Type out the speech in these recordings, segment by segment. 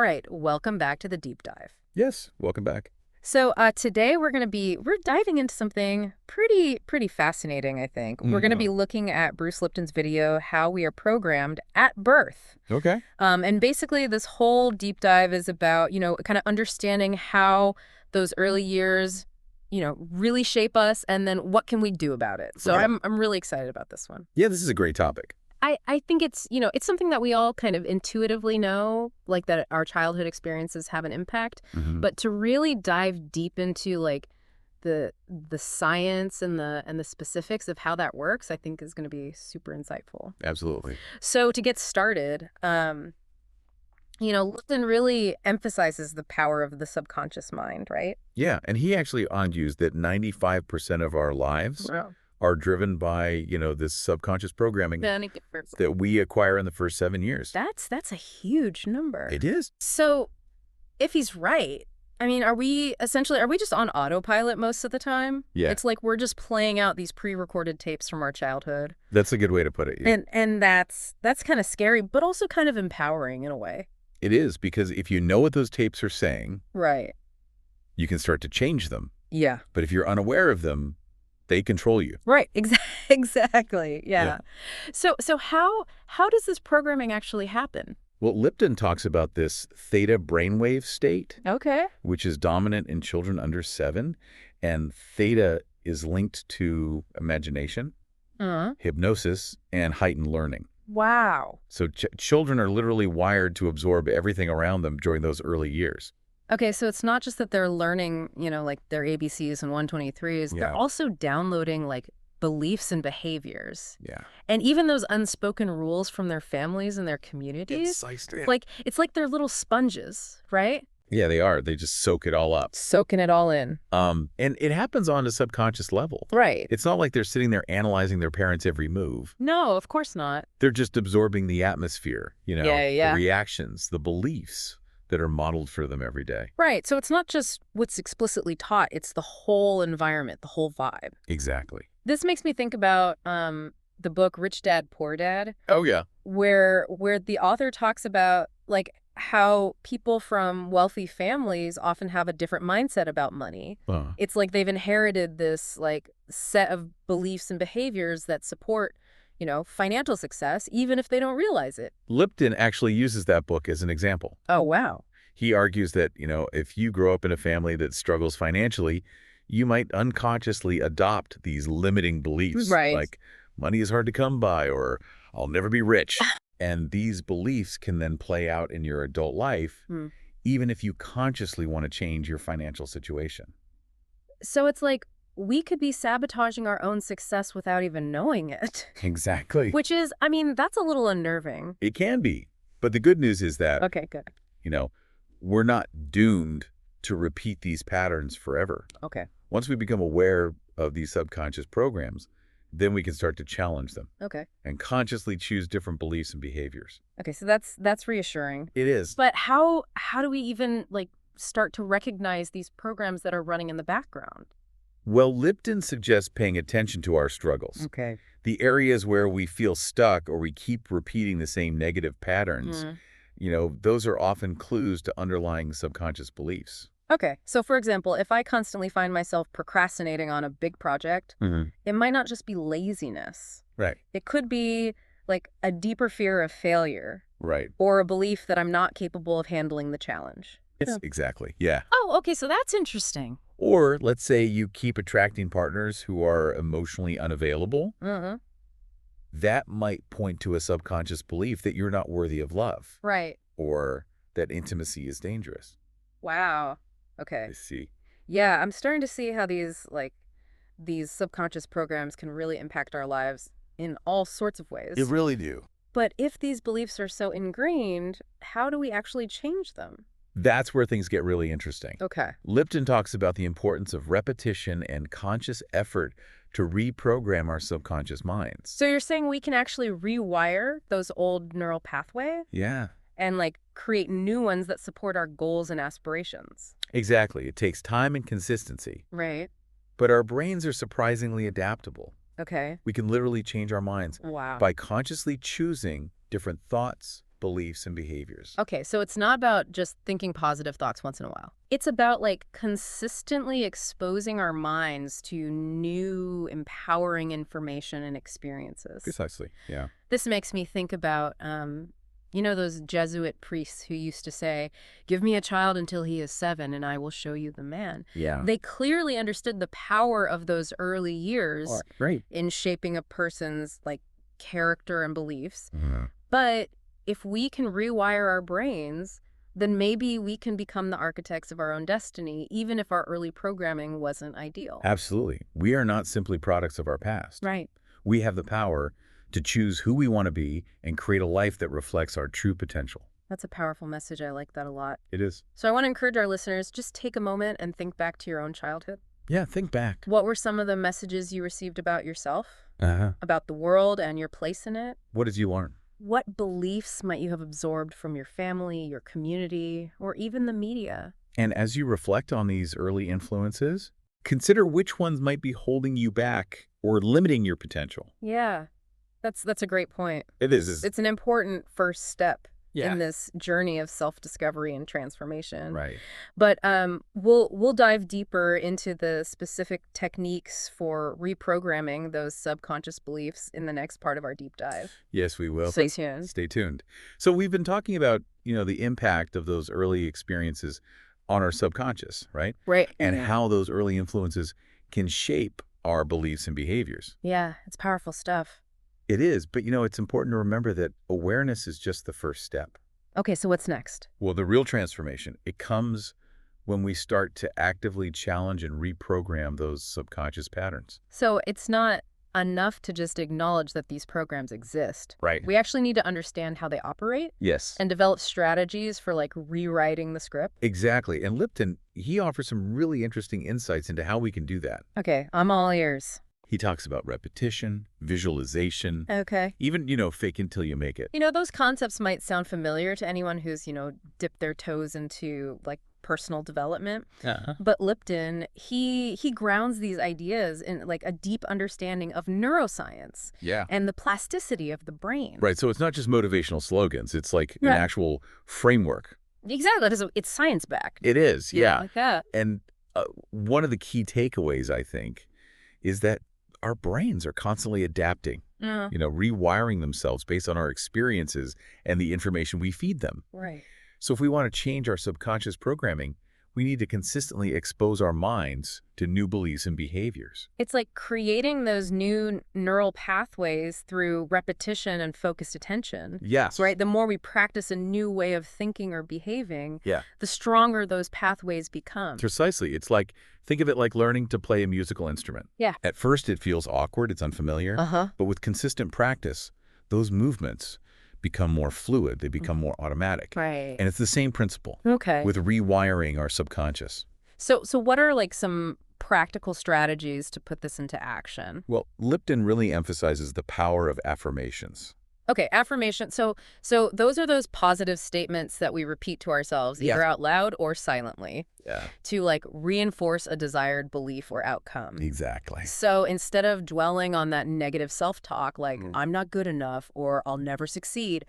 All right, welcome back to the deep dive. Yes, welcome back. So today we're diving into something pretty fascinating, I think. We're going to be looking at Bruce Lipton's video, How We Are Programmed at Birth. Okay. And basically this whole deep dive is about, kind of understanding how those early years, really shape us, and then what can we do about it. So Right. I'm really excited about this one. Yeah, this is a great topic. I think it's, it's something that we all kind of intuitively know, like that our childhood experiences have an impact. But to really dive deep into like the science and the specifics of how that works, I think is going to be super insightful. Absolutely. So to get started, Lipton really emphasizes the power of the subconscious mind, right? Yeah, and he actually argues that 95% of our lives are driven by, this subconscious programming that we acquire in the first 7 years. That's a huge number. It is. So if he's right, I mean, are we just on autopilot most of the time? Yeah. It's like we're just playing out these pre-recorded tapes from our childhood. That's a good way to put it. Yeah. And that's kind of scary, but also kind of empowering in a way. It is, because if you know what those tapes are saying, right, you can start to change them. Yeah. But if you're unaware of them, they control you. Right. Exactly. Yeah. So how does this programming actually happen? Well, Lipton talks about this Theta brainwave state, Okay. which is dominant in children under 7, and Theta is linked to imagination, hypnosis, and heightened learning. Wow. So children are literally wired to absorb everything around them during those early years. Okay, so it's not just that they're learning, like their ABCs and 123s. Yeah. They're also downloading like beliefs and behaviors. Yeah. And even those unspoken rules from their families and their communities. It's like they're little sponges, right? Yeah, they are. They just soak it all up. Soaking it all in. And it happens on a subconscious level. Right. It's not like they're sitting there analyzing their parents' every move. No, of course not. They're just absorbing the atmosphere, Yeah. the reactions, the beliefs that are modeled for them every day. Right. So it's not just what's explicitly taught. It's the whole environment, the whole vibe. Exactly. This makes me think about the book Rich Dad, Poor Dad. Oh, yeah. Where the author talks about like how people from wealthy families often have a different mindset about money. It's like they've inherited this like set of beliefs and behaviors that support, financial success, even if they don't realize it. Lipton actually uses that book as an example. Oh, wow. He argues that, if you grow up in a family that struggles financially, you might unconsciously adopt these limiting beliefs. Right. Like, money is hard to come by, or I'll never be rich. And these beliefs can then play out in your adult life, even if you consciously want to change your financial situation. So it's like we could be sabotaging our own success without even knowing it. Exactly. Which is, I mean, that's a little unnerving. It can be. But the good news is that, Okay, good. We're not doomed to repeat these patterns forever. Okay. Once we become aware of these subconscious programs, then we can start to challenge them. Okay. And consciously choose different beliefs and behaviors. Okay, so that's reassuring. It is. But how do we even start to recognize these programs that are running in the background? Well, Lipton suggests paying attention to our struggles. Okay. The areas where we feel stuck or we keep repeating the same negative patterns, those are often clues to underlying subconscious beliefs. Okay. So, for example, if I constantly find myself procrastinating on a big project, it might not just be laziness. Right. It could be like a deeper fear of failure. Right. Or a belief that I'm not capable of handling the challenge. Exactly. Yeah. Oh, okay. So that's interesting. Or let's say you keep attracting partners who are emotionally unavailable. That might point to a subconscious belief that you're not worthy of love. Right. Or that intimacy is dangerous. Wow. Okay. I see. Yeah, I'm starting to see how these subconscious programs can really impact our lives in all sorts of ways. They really do. But if these beliefs are so ingrained, how do we actually change them? That's where things get really interesting. Okay. Lipton talks about the importance of repetition and conscious effort to reprogram our subconscious minds. So you're saying we can actually rewire those old neural pathways? Yeah. And create new ones that support our goals and aspirations. Exactly. It takes time and consistency. Right. But our brains are surprisingly adaptable. Okay. We can literally change our minds Wow. by consciously choosing different thoughts, beliefs and behaviors. Okay, so it's not about just thinking positive thoughts once in a while. It's about like consistently exposing our minds to new empowering information and experiences. Precisely, yeah. This makes me think about, you know, those Jesuit priests who used to say, "Give me a child until he is 7 and I will show you the man." Yeah. They clearly understood the power of those early years Right. in shaping a person's like character and beliefs. Mm-hmm. But if we can rewire our brains, then maybe we can become the architects of our own destiny, even if our early programming wasn't ideal. Absolutely. We are not simply products of our past. Right. We have the power to choose who we want to be and create a life that reflects our true potential. That's a powerful message. I like that a lot. It is. So I want to encourage our listeners, just take a moment and think back to your own childhood. Yeah, think back. What were some of the messages you received about yourself, Uh-huh. about the world and your place in it? What did you learn? What beliefs might you have absorbed from your family, your community, or even the media? And as you reflect on these early influences, consider which ones might be holding you back or limiting your potential. Yeah, that's a great point. It is. It's an important first step Yeah. in this journey of self-discovery and transformation. Right. But we'll dive deeper into the specific techniques for reprogramming those subconscious beliefs in the next part of our deep dive. Yes, we will. Stay tuned. Stay tuned. So we've been talking about, the impact of those early experiences on our subconscious, right? Right. And how those early influences can shape our beliefs and behaviors. Yeah, it's powerful stuff. It is, but it's important to remember that awareness is just the first step. Okay, so what's next? Well, the real transformation, it comes when we start to actively challenge and reprogram those subconscious patterns. So it's not enough to just acknowledge that these programs exist. Right. We actually need to understand how they operate Yes. and develop strategies for like rewriting the script. Exactly. And Lipton, he offers some really interesting insights into how we can do that. Okay, I'm all ears. He talks about repetition, visualization, Okay. even, fake until you make it. Those concepts might sound familiar to anyone who's, dipped their toes into like personal development. Uh-huh. But Lipton, he grounds these ideas in like a deep understanding of neuroscience Yeah. and the plasticity of the brain. Right. So it's not just motivational slogans. It's like an Right. actual framework. Exactly. It's science-backed. It is. Yeah. Like that. And one of the key takeaways, I think, is that our brains are constantly adapting, rewiring themselves based on our experiences and the information we feed them. Right. So if we want to change our subconscious programming, we need to consistently expose our minds to new beliefs and behaviors. It's like creating those new neural pathways through repetition and focused attention. Yes. Right? The more we practice a new way of thinking or behaving, Yeah. the stronger those pathways become. Precisely. It's like, think of it like learning to play a musical instrument. Yeah. At first, it feels awkward, it's unfamiliar. Uh-huh. But with consistent practice, those movements become more fluid, they become more automatic. Right. And it's the same principle Okay. with rewiring our subconscious. So what are like some practical strategies to put this into action? Well, Lipton really emphasizes the power of affirmations. Okay, affirmation. So those are those positive statements that we repeat to ourselves, either out loud or silently, to like reinforce a desired belief or outcome. Exactly. So instead of dwelling on that negative self-talk, like I'm not good enough or I'll never succeed,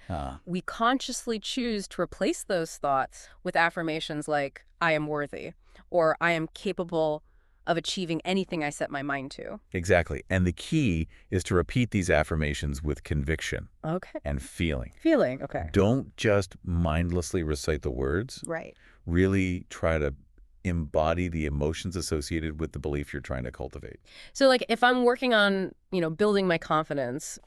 we consciously choose to replace those thoughts with affirmations like I am worthy or I am capable of achieving anything I set my mind to. Exactly. And the key is to repeat these affirmations with conviction Okay. and feeling. Feeling, okay. Don't just mindlessly recite the words. Right. Really try to embody the emotions associated with the belief you're trying to cultivate. So like if I'm working on, building my confidence.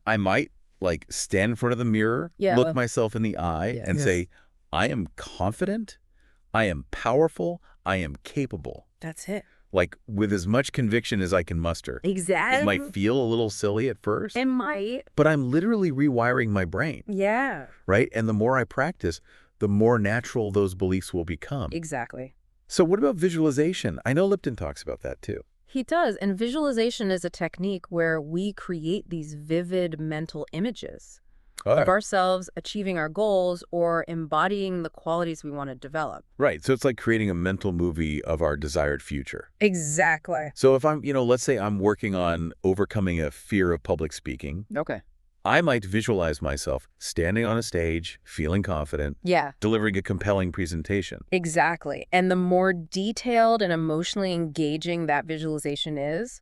I might like stand in front of the mirror, look myself in the eye and say, I am confident, I am powerful, I am capable. That's it. Like with as much conviction as I can muster. Exactly. It might feel a little silly at first. It might. But I'm literally rewiring my brain. Yeah. Right? And the more I practice, the more natural those beliefs will become. Exactly. So what about visualization? I know Lipton talks about that too. He does. And visualization is a technique where we create these vivid mental images of ourselves achieving our goals or embodying the qualities we want to develop. Right. So it's like creating a mental movie of our desired future. Exactly. So if I'm, let's say I'm working on overcoming a fear of public speaking. Okay. I might visualize myself standing on a stage, feeling confident, Yeah. delivering a compelling presentation. Exactly. And the more detailed and emotionally engaging that visualization is,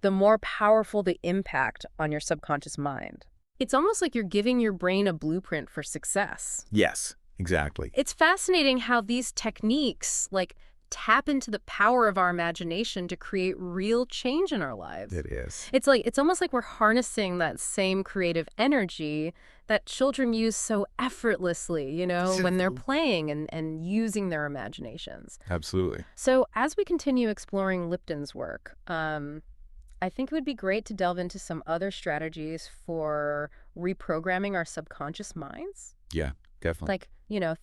the more powerful the impact on your subconscious mind. It's almost like you're giving your brain a blueprint for success. Yes, exactly. It's fascinating how these techniques, like, tap into the power of our imagination to create real change in our lives. It is. It's almost like we're harnessing that same creative energy that children use so effortlessly, when they're playing and using their imaginations. Absolutely. So as we continue exploring Lipton's work, I think it would be great to delve into some other strategies for reprogramming our subconscious minds. Yeah, definitely. Like,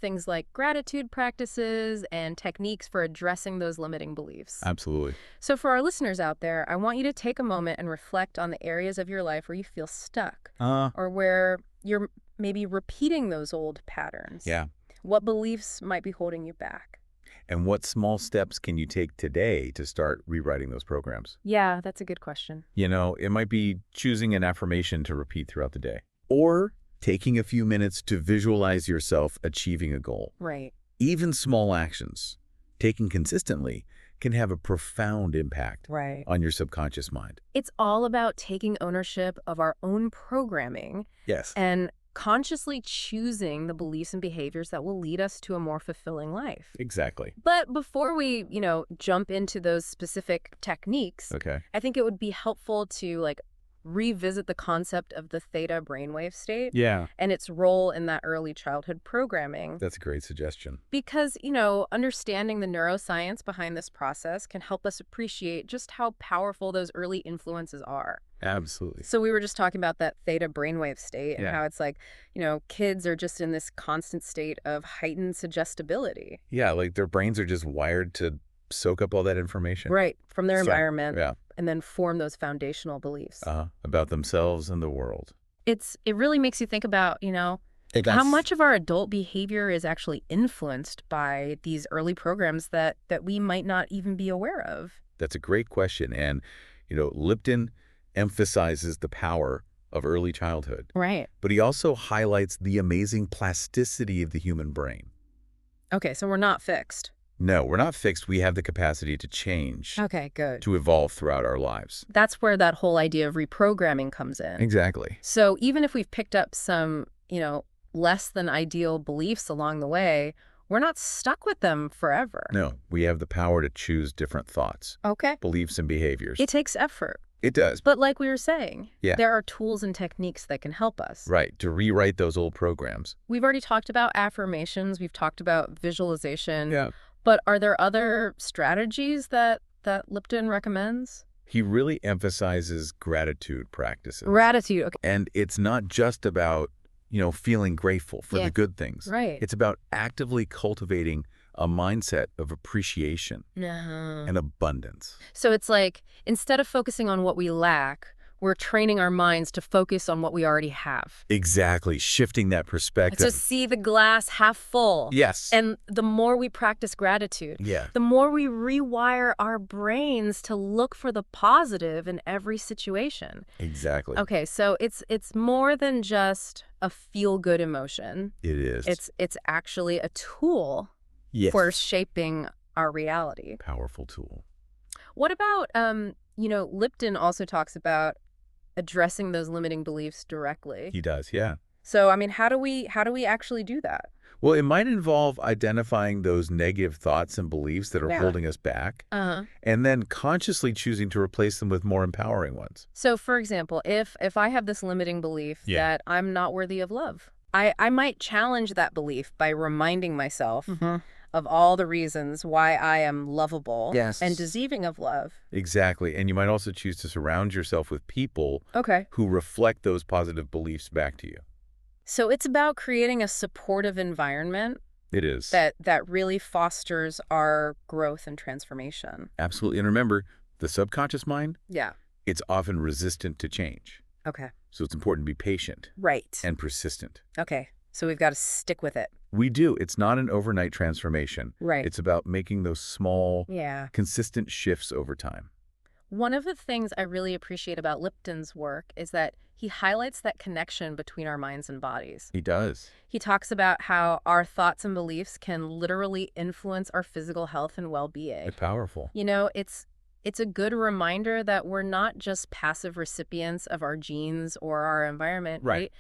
things like gratitude practices and techniques for addressing those limiting beliefs. Absolutely. So for our listeners out there, I want you to take a moment and reflect on the areas of your life where you feel stuck or where you're maybe repeating those old patterns. Yeah. What beliefs might be holding you back? And what small steps can you take today to start rewriting those programs? Yeah, that's a good question. It might be choosing an affirmation to repeat throughout the day, or taking a few minutes to visualize yourself achieving a goal. Right. Even small actions, taken consistently, can have a profound impact on your subconscious mind. It's all about taking ownership of our own programming. Yes. And consciously choosing the beliefs and behaviors that will lead us to a more fulfilling life. Exactly. But before we, jump into those specific techniques, I think it would be helpful to revisit the concept of the theta brainwave state and its role in that early childhood programming. That's a great suggestion. Because, understanding the neuroscience behind this process can help us appreciate just how powerful those early influences are. Absolutely. So we were just talking about that theta brainwave state and how it's like, kids are just in this constant state of heightened suggestibility. Yeah, like their brains are just wired to soak up all that information. Right, from their environment. Yeah. And then form those foundational beliefs. About themselves and the world. It really makes you think about, how much of our adult behavior is actually influenced by these early programs that we might not even be aware of. That's a great question. And, Lipton emphasizes the power of early childhood. Right. But he also highlights the amazing plasticity of the human brain. Okay, so we're not fixed. No, we're not fixed. We have the capacity to change. Okay, good. To evolve throughout our lives. That's where that whole idea of reprogramming comes in. Exactly. So even if we've picked up some, less than ideal beliefs along the way, we're not stuck with them forever. No, we have the power to choose different thoughts, beliefs, and behaviors. It takes effort. It does. But like we were saying, there are tools and techniques that can help us. Right, to rewrite those old programs. We've already talked about affirmations. We've talked about visualization. Yeah. But are there other strategies that Lipton recommends? He really emphasizes gratitude practices. Gratitude, okay. And it's not just about, feeling grateful for the good things. Right. It's about actively cultivating a mindset of appreciation and abundance. So it's like, instead of focusing on what we lack, we're training our minds to focus on what we already have. Exactly. Shifting that perspective. To see the glass half full. Yes. And the more we practice gratitude, the more we rewire our brains to look for the positive in every situation. Exactly. Okay, so it's more than just a feel-good emotion. It is. It's actually a tool for shaping our reality. Powerful tool. What about, Lipton also talks about addressing those limiting beliefs directly. He does, yeah. So, how do we actually do that? Well, it might involve identifying those negative thoughts and beliefs that are holding us back, and then consciously choosing to replace them with more empowering ones. So, for example, if I have this limiting belief that I'm not worthy of love, I might challenge that belief by reminding myself of all the reasons why I am lovable and deserving of love. Exactly. And you might also choose to surround yourself with people who reflect those positive beliefs back to you. So it's about creating a supportive environment. It is. That really fosters our growth and transformation. Absolutely. And remember, the subconscious mind, yeah, it's often resistant to change. Okay. So it's important to be patient. Right. And persistent. Okay. So we've got to stick with it. We do. It's not an overnight transformation. Right. It's about making those small, consistent shifts over time. One of the things I really appreciate about Lipton's work is that he highlights that connection between our minds and bodies. He does. He talks about how our thoughts and beliefs can literally influence our physical health and well-being. It's powerful. You know, it's a good reminder that we're not just passive recipients of our genes or our environment, right?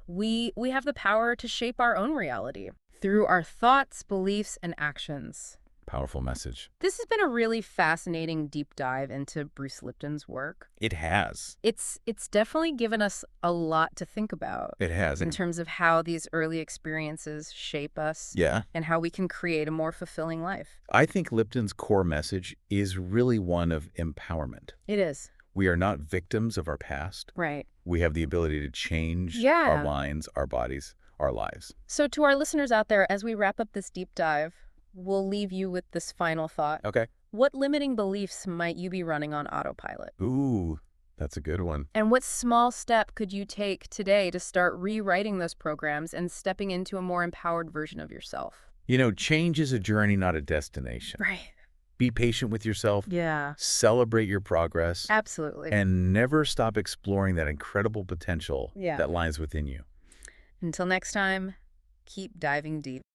We have the power to shape our own reality through our thoughts, beliefs, and actions. Powerful message. This has been a really fascinating deep dive into Bruce Lipton's work. It has. It's definitely given us a lot to think about. It has. In terms of how these early experiences shape us. Yeah. And how we can create a more fulfilling life. I think Lipton's core message is really one of empowerment. It is. We are not victims of our past. Right. We have the ability to change our minds, our bodies, our lives. So to our listeners out there, as we wrap up this deep dive, we'll leave you with this final thought. Okay. What limiting beliefs might you be running on autopilot? Ooh, that's a good one. And what small step could you take today to start rewriting those programs and stepping into a more empowered version of yourself? You know, change is a journey, not a destination. Right. Be patient with yourself. Yeah. Celebrate your progress. Absolutely. And never stop exploring that incredible potential that lies within you. Until next time, keep diving deep.